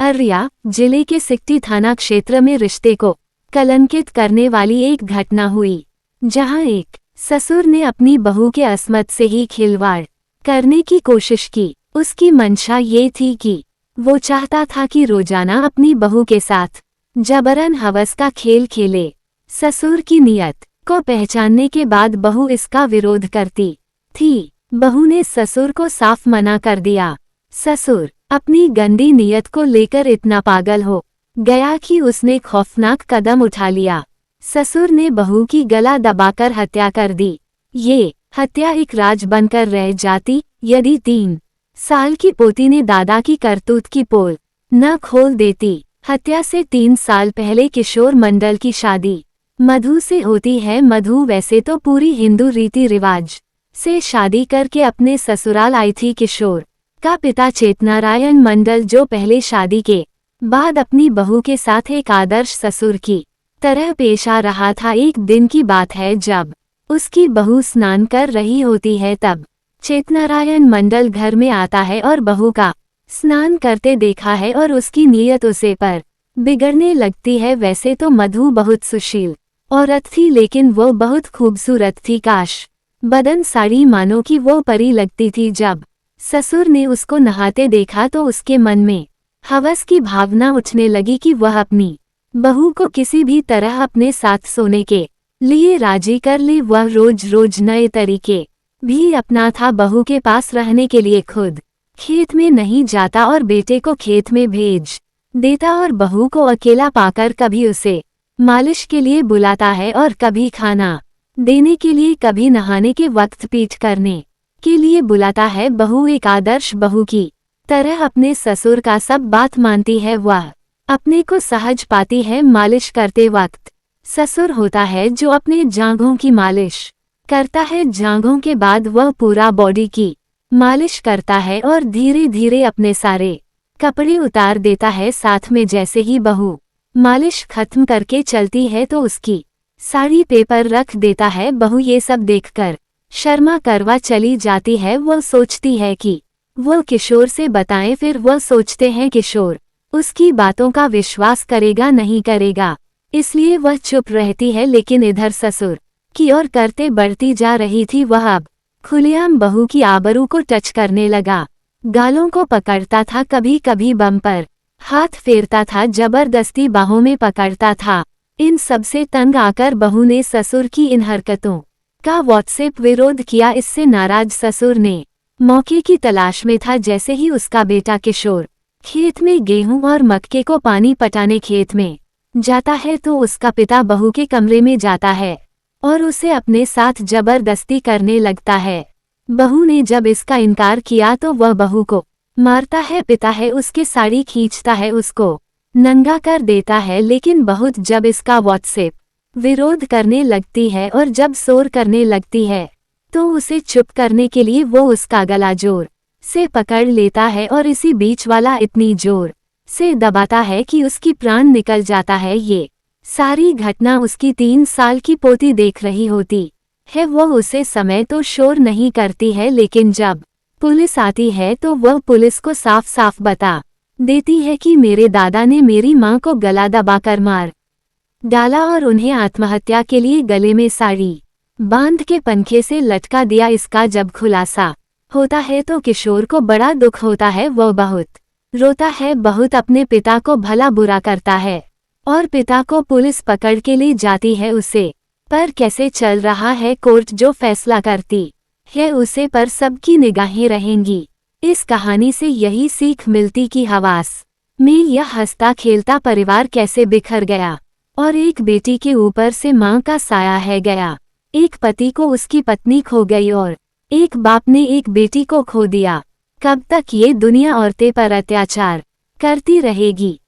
अर्रिया जिले के सिकटी थाना क्षेत्र में रिश्ते को कलंकित करने वाली एक घटना हुई, जहां एक ससुर ने अपनी बहू के अस्मत से ही खिलवाड़ करने की कोशिश की। उसकी मंशा ये थी कि वो चाहता था कि रोजाना अपनी बहू के साथ जबरन हवस का खेल खेले। ससुर की नीयत को पहचानने के बाद बहू इसका विरोध करती थी। बहू ने ससुर को साफ मना कर दिया। ससुर अपनी गंदी नीयत को लेकर इतना पागल हो गया कि उसने खौफनाक कदम उठा लिया। ससुर ने बहू की गला दबाकर हत्या कर दी। ये हत्या एक राज बनकर रह जाती यदि 3 साल की पोती ने दादा की करतूत की पोल न खोल देती। हत्या से 3 साल पहले किशोर मंडल की शादी मधु से होती है। मधु वैसे तो पूरी हिंदू रीति रिवाज से शादी करके अपने ससुराल आई थी। किशोर का पिता चेतनारायण मंडल जो पहले शादी के बाद अपनी बहू के साथ एक आदर्श ससुर की तरह पेश आ रहा था। एक दिन की बात है जब उसकी बहू स्नान कर रही होती है, तब चेतनारायण मंडल घर में आता है और बहू का स्नान करते देखा है और उसकी नीयत उसे पर बिगड़ने लगती है। वैसे तो मधु बहुत सुशील औरत थी, लेकिन वो बहुत खूबसूरत थी। काश बदन साड़ी मानो कि वो परी लगती थी। जब ससुर ने उसको नहाते देखा तो उसके मन में हवस की भावना उठने लगी कि वह अपनी बहू को किसी भी तरह अपने साथ सोने के लिए राजी कर ले। वह रोज रोज नए तरीके भी अपना था। बहू के पास रहने के लिए खुद खेत में नहीं जाता और बेटे को खेत में भेज देता, और बहू को अकेला पाकर कभी उसे मालिश के लिए बुलाता है और कभी खाना देने के लिए, कभी नहाने के वक्त पीठ करने के लिए बुलाता है। बहू एक आदर्श बहू की तरह अपने ससुर का सब बात मानती है। वह अपने को सहज पाती है। मालिश करते वक्त ससुर होता है जो अपने जांघों की मालिश करता है। जांघों के बाद वह पूरा बॉडी की मालिश करता है और धीरे धीरे अपने सारे कपड़े उतार देता है। साथ में जैसे ही बहू मालिश खत्म करके चलती है तो उसकी साड़ी पेपर रख देता है। बहू ये सब देखकर शर्मा करवा चली जाती है। वह सोचती है कि वह किशोर से बताएं, फिर वह सोचते हैं किशोर उसकी बातों का विश्वास करेगा नहीं करेगा, इसलिए वह चुप रहती है। लेकिन इधर ससुर की ओर करते बढ़ती जा रही थी। वह अब खुलेआम बहू की आबरू को टच करने लगा। गालों को पकड़ता था, कभी कभी बम पर हाथ फेरता था, जबरदस्ती बाहों में पकड़ता था। इन सबसे तंग आकर बहू ने ससुर की इन हरकतों का व्हाट्सएप विरोध किया। इससे नाराज ससुर ने मौके की तलाश में था। जैसे ही उसका बेटा किशोर खेत में गेहूं और मक्के को पानी पटाने खेत में जाता है तो उसका पिता बहू के कमरे में जाता है और उसे अपने साथ जबरदस्ती करने लगता है। बहू ने जब इसका इनकार किया तो वह बहू को मारता है, पिता है, उसके साड़ी खींचता है, उसको नंगा कर देता है। लेकिन बहुत जब इसका व्हाट्सएप विरोध करने लगती है और जब शोर करने लगती है तो उसे चुप करने के लिए वो उसका गला जोर से पकड़ लेता है और इसी बीच वाला इतनी जोर से दबाता है कि उसकी प्राण निकल जाता है। ये सारी घटना उसकी 3 साल की पोती देख रही होती है। वह उसे समय तो शोर नहीं करती है, लेकिन जब पुलिस आती है तो वह पुलिस को साफ साफ बता देती है कि मेरे दादा ने मेरी मां को गला दबाकर मार डाला और उन्हें आत्महत्या के लिए गले में साड़ी बांध के पंखे से लटका दिया। इसका जब खुलासा होता है तो किशोर को बड़ा दुख होता है। वह बहुत रोता है, बहुत अपने पिता को भला बुरा करता है और पिता को पुलिस पकड़ के ले जाती है। उसे पर कैसे चल रहा है, कोर्ट जो फैसला करती है उसे पर सबकी निगाहें रहेंगी। इस कहानी से यही सीख मिलती कि हवास में यह हंसता खेलता परिवार कैसे बिखर गया और एक बेटी के ऊपर से मां का साया है गया। एक पति को उसकी पत्नी खो गई और एक बाप ने एक बेटी को खो दिया। कब तक ये दुनिया औरतें पर अत्याचार करती रहेगी?